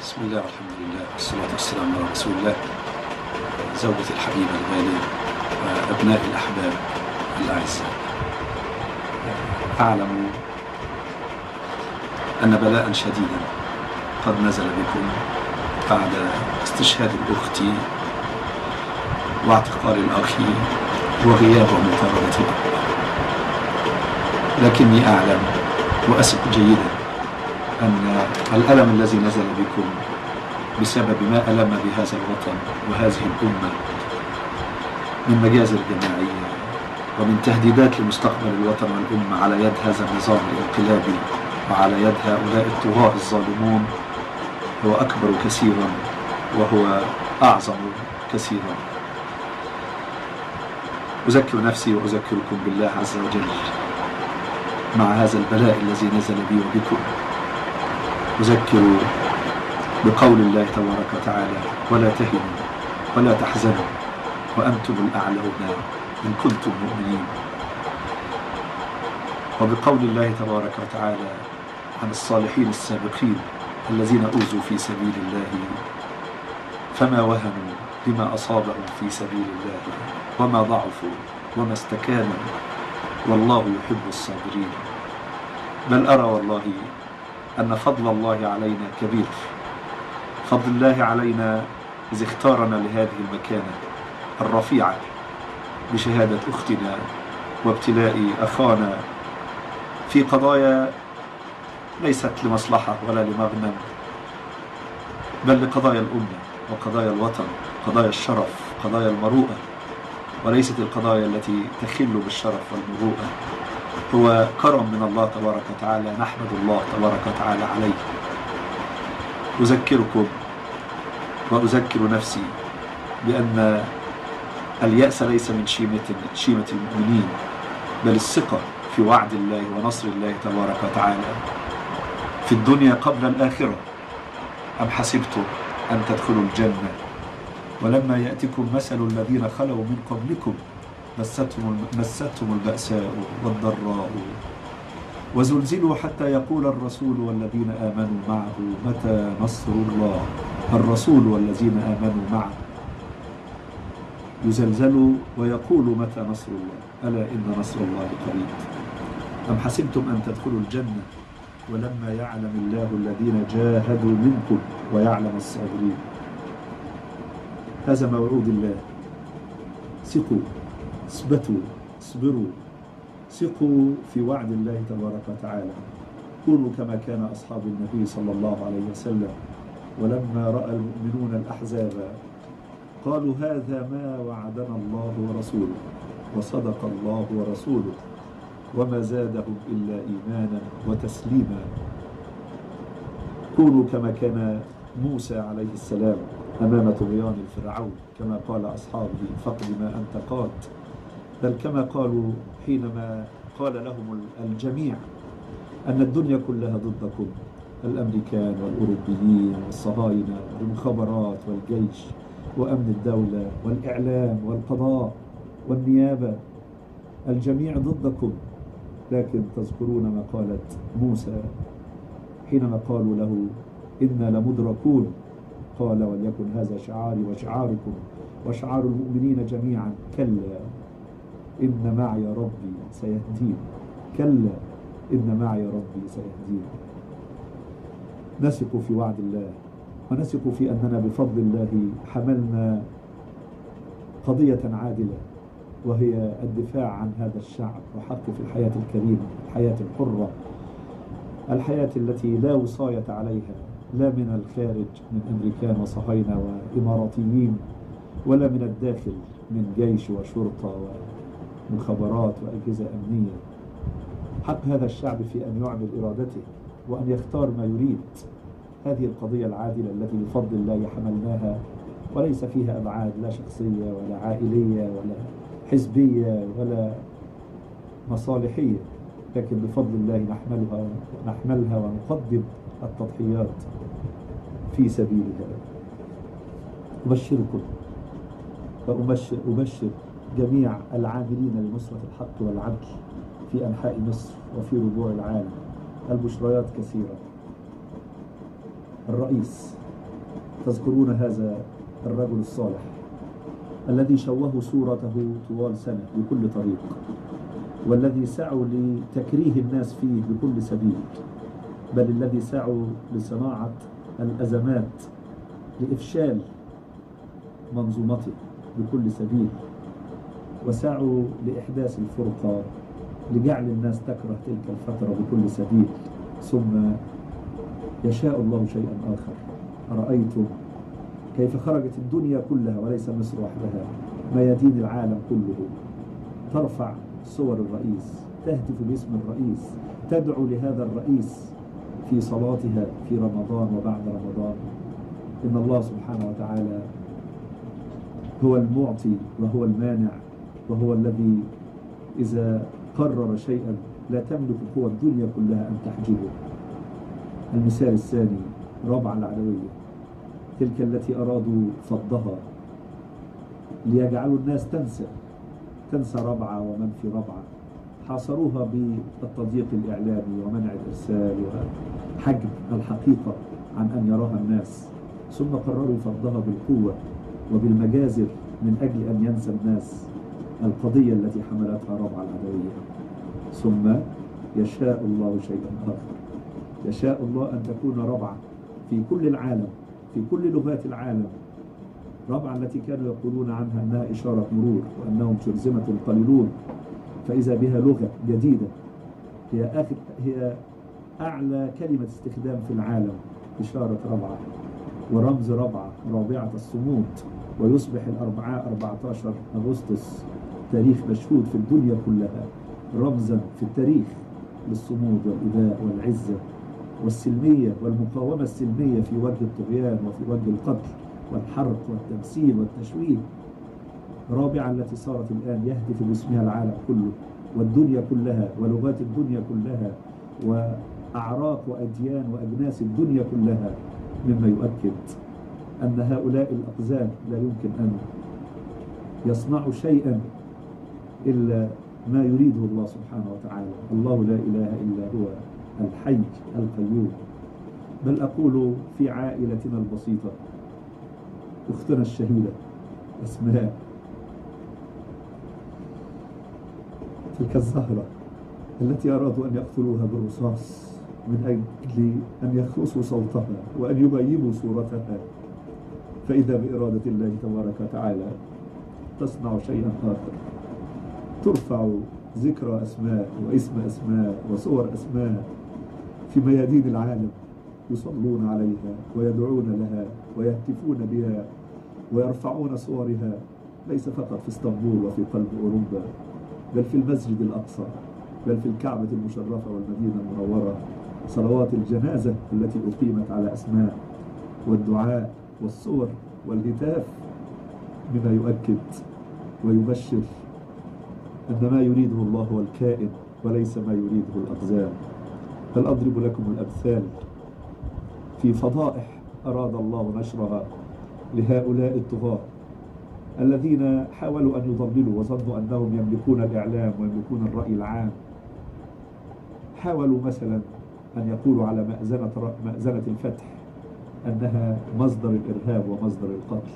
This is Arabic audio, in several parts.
بسم الله والحمد لله والصلاة والسلام على رسول الله. زوجتي الحبيبة الغالية وأبناء الأحباب الأعزاء، أعلم أن بلاء شديدا قد نزل بكم بعد استشهاد الأخت واعتقال الأخ وغياب ومطاردة الأب، لكني أعلم وأثق جيدا أن الألم الذي نزل بكم بسبب ما ألم بهذا الوطن وهذه الأمة من مجازر جماعية ومن تهديدات لمستقبل الوطن والأمة على يد هذا النظام الانقلابي وعلى يد هؤلاء الطغاة الظالمون هو أكبر كثيرا وهو أعظم كثيرا. أذكر نفسي وأذكركم بالله عز وجل مع هذا البلاء الذي نزل بي وبكم. أذكر بقول الله تبارك وتعالى: ولا تهنوا ولا تحزنوا وأنتم الأعلون إن كنتم مؤمنين. وبقول الله تبارك وتعالى عن الصالحين السابقين الذين أوذوا في سبيل الله فما وهنوا لما أصابهم في سبيل الله وما ضعفوا وما استكانوا والله يحب الصابرين. بل أرى والله أن فضل الله علينا كبير، فضل الله علينا إذ اختارنا لهذه المكانة الرفيعة بشهادة أختنا وابتلاء أخانا في قضايا ليست لمصلحة ولا لمغنم، بل لقضايا الأمة وقضايا الوطن، قضايا الشرف، قضايا المروءة، وليست القضايا التي تخل بالشرف والمروءة. هو كرم من الله تبارك وتعالى نحمد الله تبارك وتعالى عليه. أذكركم وأذكر نفسي بأن اليأس ليس من شيمة المؤمنين، بل الثقة في وعد الله ونصر الله تبارك وتعالى في الدنيا قبل الآخرة. أم حسبتم أن تدخلوا الجنة ولما يأتكم مثل الذين خلوا من قبلكم مستهم البأساء والضراء وزلزلوا حتى يقول الرسول والذين آمنوا معه متى نصر الله. الرسول والذين آمنوا معه يزلزلوا ويقولوا متى نصر الله ألا إن نصر الله قريب. أم حسبتم أن تدخلوا الجنة ولما يعلم الله الذين جاهدوا منكم ويعلم الصابرين. هذا موعود الله. ثقوا، اثبتوا، اصبروا، ثقوا في وعد الله تبارك وتعالى. كونوا كما كان أصحاب النبي صلى الله عليه وسلم ولما رأى المؤمنون الأحزاب قالوا هذا ما وعدنا الله ورسوله وصدق الله ورسوله وما زادهم إلا إيمانا وتسليما. كونوا كما كان موسى عليه السلام أمام طغيان الفرعون كما قال أصحابه فقد ما أنت قاد، بل كما قالوا حينما قال لهم الجميع أن الدنيا كلها ضدكم، الأمريكان والأوروبيين والصهاينة والمخابرات والجيش وأمن الدولة والإعلام والقضاء والنيابة، الجميع ضدكم. لكن تذكرون ما قالت موسى حينما قالوا له إنا لمدركون، قال وليكن هذا شعاري وشعاركم وشعار المؤمنين جميعا كلا إن معي ربي سيهدين، كلا إن معي ربي سيهدين. نثق في وعد الله ونثق في أننا بفضل الله حملنا قضية عادلة، وهي الدفاع عن هذا الشعب وحقه في الحياة الكريمة، الحياة الحرة، الحياة التي لا وصاية عليها لا من الخارج من أمريكان وصهاينة وإماراتيين ولا من الداخل من جيش وشرطة ومخابرات وأجهزة أمنية. حق هذا الشعب في أن يعمل إرادته وأن يختار ما يريد. هذه القضية العادلة التي بفضل الله حملناها وليس فيها أبعاد لا شخصية ولا عائلية ولا حزبية ولا مصالحية، لكن بفضل الله نحملها ونقدم التضحيات في سبيلها. أبشركم وأبشر جميع العاملين لنصرة الحق والعدل في أنحاء مصر وفي ربوع العالم. البشريات كثيرة. الرئيس تذكرون هذا الرجل الصالح الذي شوهوا صورته طوال سنة بكل طريق، والذي سعوا لتكريه الناس فيه بكل سبيل، بل الذي سعوا لصناعة الأزمات لإفشال منظومته بكل سبيل، وسعوا لإحداث الفرقة لجعل الناس تكره تلك الفترة بكل سبيل. ثم يشاء الله شيئا آخر. أرأيتم كيف خرجت الدنيا كلها وليس مصر وحدها، ميادين العالم كله ترفع صور الرئيس، تهتف باسم الرئيس، تدعو لهذا الرئيس في صلاتها في رمضان وبعد رمضان. إن الله سبحانه وتعالى هو المعطي وهو المانع، وهو الذي إذا قرر شيئا لا تملك قوى الدنيا كلها أن تحجبه. المثال الثاني ربعة العدوية، تلك التي أرادوا فضها ليجعلوا الناس تنسى ربعة ومن في ربعة. حاصروها بالتضييق الإعلامي ومنع الإرسال وحجب الحقيقة عن أن يراها الناس، ثم قرروا فضها بالقوة وبالمجازر من أجل أن ينسى الناس القضية التي حملتها ربعة العدوية. ثم يشاء الله شيئا آخر، يشاء الله أن تكون ربعة في كل العالم، في كل لغات العالم. ربعة التي كانوا يقولون عنها أنها إشارة مرور وأنهم شرذمة قليلون، فإذا بها لغة جديدة هي أعلى كلمة استخدام في العالم، إشارة ربعة ورمز ربعة رابعة الصمود. ويصبح الأربعاء 14 أغسطس تاريخ مشهود في الدنيا كلها، رمزا في التاريخ للصمود والإباء والعزة والسلمية والمقاومة السلمية في وجه الطغيان وفي وجه القتل والحرق والتمثيل والتشويه. رابعة التي صارت الآن يهتف باسمها العالم كله والدنيا كلها ولغات الدنيا كلها وأعراق وأديان وأجناس الدنيا كلها، مما يؤكد أن هؤلاء الأقزام لا يمكن أن يصنعوا شيئا إلا ما يريده الله سبحانه وتعالى. الله لا إله إلا هو الحي القيوم. بل أقول في عائلتنا البسيطة، أختنا الشهيدة أسماء، تلك الزهرة التي أرادوا أن يقتلوها بالرصاص من أجل أن يخلصوا صوتها وأن يغيبوا صورتها، فإذا بإرادة الله تبارك وتعالى تصنع شيئا آخر، ترفع ذكرى أسماء واسم أسماء وصور أسماء في ميادين العالم، يصلون عليها ويدعون لها ويهتفون بها ويرفعون صورها، ليس فقط في اسطنبول وفي قلب أوروبا، بل في المسجد الأقصى، بل في الكعبة المشرفة والمدينة المنورة. صلوات الجنازة التي أقيمت على أسماء والدعاء والصور والهتاف، مما يؤكد ويبشر أن ما يريده الله هو الكائن وليس ما يريده الأقزام. بل أضرب لكم الأمثال في فضائح أراد الله نشرها لهؤلاء الطغاة الذين حاولوا أن يضللوا وظنوا أنهم يملكون الإعلام ويملكون الرأي العام. حاولوا مثلا أن يقولوا على مأذنة الفتح أنها مصدر الإرهاب ومصدر القتل،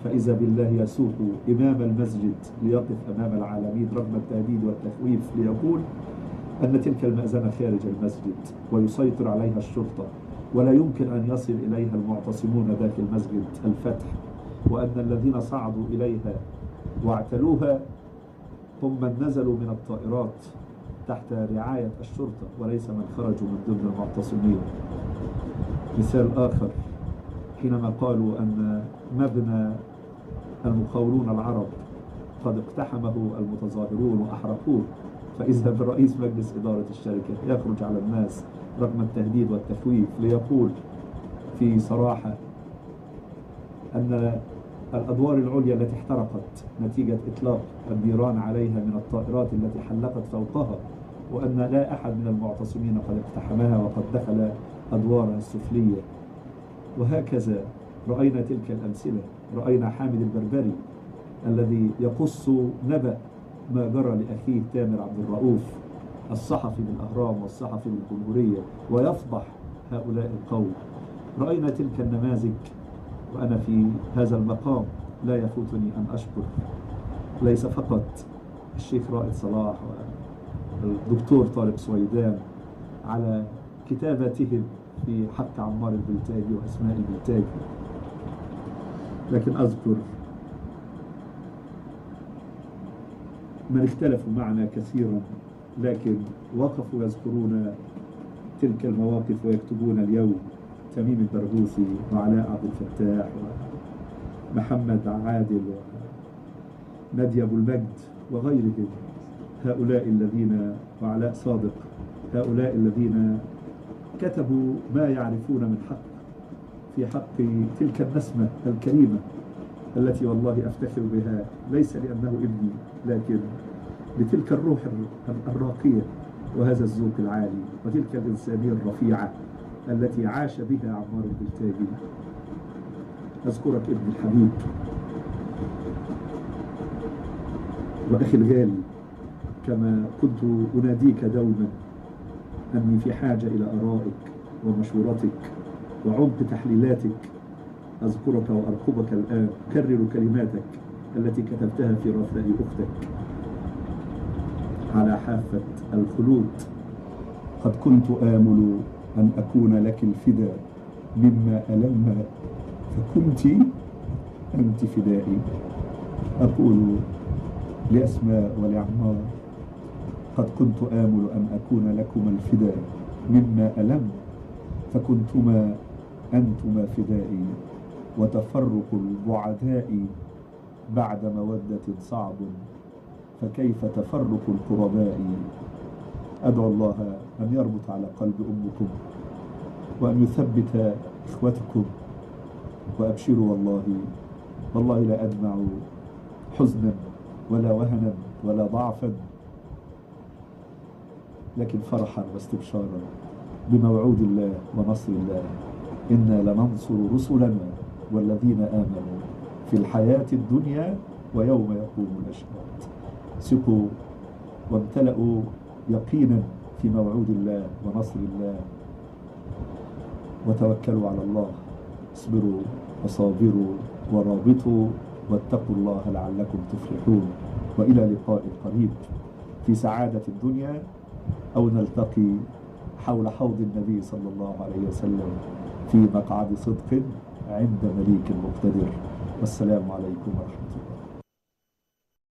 فإذا بالله يسوق إمام المسجد ليقف أمام العالمين رغم التهديد والتخويف ليقول أن تلك المأذنة خارج المسجد ويسيطر عليها الشرطة ولا يمكن أن يصل إليها المعتصمون داخل مسجد الفتح، وأن الذين صعدوا إليها واعتلوها هم من نزلوا من الطائرات تحت رعاية الشرطة وليس من خرجوا من ضمن المعتصمين. مثال آخر حينما قالوا أن مبنى المقاولون العرب قد اقتحمه المتظاهرون وأحرقوه، فإذا برئيس مجلس إدارة الشركة يخرج على الناس رغم التهديد والتخويف ليقول في صراحة أن الأدوار العليا التي احترقت نتيجة إطلاق النيران عليها من الطائرات التي حلقت فوقها، وأن لا أحد من المعتصمين قد اقتحمها وقد دخل أدوارها السفلية. وهكذا رأينا تلك الأمثلة. رأينا حامد البربري الذي يقص نبأ ما جرى لأخيه تامر عبد الرؤوف الصحفي بالأهرام والصحفي بالجمهورية ويفضح هؤلاء القوم. رأينا تلك النماذج وأنا في هذا المقام لا يفوتني أن أشكر ليس فقط الشيخ رائد صلاح والدكتور طارق سويدان على كتاباتهم في حق عمار البلتاجي وأسماء البلتاجي، لكن أذكر من اختلفوا معنا كثيرا لكن وقفوا يذكرون تلك المواقف ويكتبون اليوم: تميم البرغوثي وعلاء عبد الفتاح ومحمد عادل ونادي أبو المجد وغيرهم، هؤلاء الذين وعلاء صادق، هؤلاء الذين كتبوا ما يعرفون من حق في حق تلك النسمة الكريمة التي والله أفتخر بها، ليس لأنه ابني لكن لتلك الروح الراقية وهذا الذوق العالي وتلك الإنسانية الرفيعة التي عاش بها عمار البلتاجي. أذكرك ابن الحبيب وأخي الغالي، كما كنت أناديك دوما أني في حاجة إلى آرائك ومشورتك وعمق تحليلاتك. أذكرك وأرقبك الآن أكرر كلماتك التي كتبتها في رثاء أختك على حافة الخلود: قد كنت آمل أن أكون لك الفداء مما ألم، فكنت أنت فدائي. أقول لأسماء ولعمار: قد كنت آمل أن أكون لكما الفداء مما ألم، فكنتما أنتما فدائي. وتفرق البعداء بعد مودة صعب، فكيف تفرق القرباء. أدعو الله أن يربط على قلب أمكم وأن يثبت إخوتكم، وأبشروا والله لا أدمع حزنا ولا وهنا ولا ضعفا، لكن فرحا واستبشارا بموعود الله ونصر الله. إنا لننصر رسلنا والذين آمنوا في الحياة الدنيا ويوم يقوم الأشهاد. ثقوا وامتلأوا يقينا في موعود الله ونصر الله، وتوكلوا على الله. اصبروا وصابروا ورابطوا واتقوا الله لعلكم تفلحون. وإلى لقاء قريب في سعادة الدنيا، أو نلتقي حول حوض النبي صلى الله عليه وسلم في مقعد صدق عند مليك مقتدر. والسلام عليكم ورحمة الله.